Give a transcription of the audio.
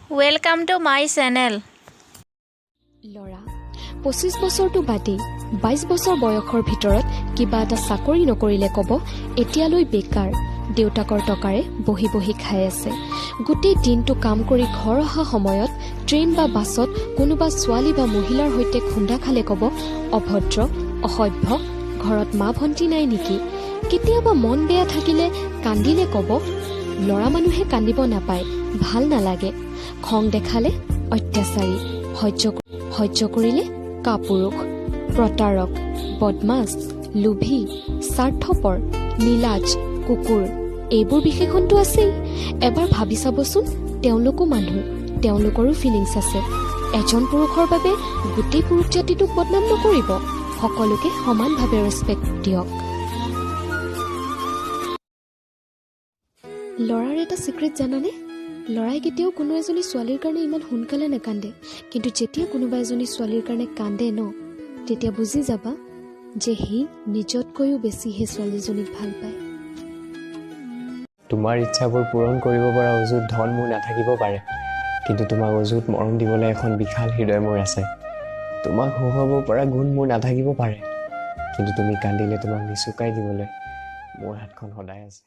Welcome to my channel. ল'ৰা 25 বছৰটো বাদেই 22 বছৰ বয়সৰ ভিতৰত কিবা এটা চাকৰি নকৰিলে ক'ব এতিয়ালৈ বেকাৰ, দেউতাকৰ টকাৰে বহি বহি খাই আছে। গোটেই দিনটো কাম কৰি ঘৰ অহা সময়ত ট্ৰেইন বা বাছত কোনোবা ছোৱালী বা মহিলাৰ সৈতে খুন্দা খালে ক'ব অভদ্ৰ, অসভ্য, ঘৰত মা ভণ্টি নাই নেকি? কেতিয়াবা মন বেয়া থাকিলে কান্দিলে ক'ব ল'ৰা মানুহে কান্দিব নাপায়, ভাল নালাগে। খং দেখালে অত্যাচাৰী, সহ্য কৰিলে কাপুৰুষ, প্ৰতাৰক, বদমাছ, লোভী, স্বাৰ্থপৰ, নীলাজ, কুকুৰ, এইবোৰ বিশেষণটো আছেই। এবাৰ ভাবি চাবচোন, তেওঁলোকো মানুহ, তেওঁলোকৰো ফিলিংছ আছে। এজন পুৰুষৰ বাবে গোটেই পুৰুষ জাতিটোক বদনাম নকৰিব, সকলোকে সমানভাৱে ৰেচপেক্ট দিয়ক। ল'ৰাৰ এটা চিক্ৰেট জানানে? ল'ৰাই কেতিয়াও কোনো এজনী ছোৱালীৰ কাৰণে ইমান সোনকালে নাকান্দে, কিন্তু যেতিয়া কোনোবা এজনী ছোৱালীৰ কাৰণে কান্দে ন, তেতিয়া বুজি যাবা যে সি নিজতকৈও বেছি সেই ছোৱালীজনীক ভাল পায়। তোমাৰ ইচ্ছাবোৰ পূৰণ কৰিব পৰা অযুত ধন মোৰ নাথাকিব পাৰে, কিন্তু তোমাক অযুত মৰম দিবলৈ এখন বিশাল হৃদয় মোৰ আছে। তোমাক শুহাব পৰা গুণ মোৰ নাথাকিব পাৰে, কিন্তু তুমি কান্দিলে তোমাক নিচুকাই দিবলৈ মোৰ হাতখন সদায় আছে।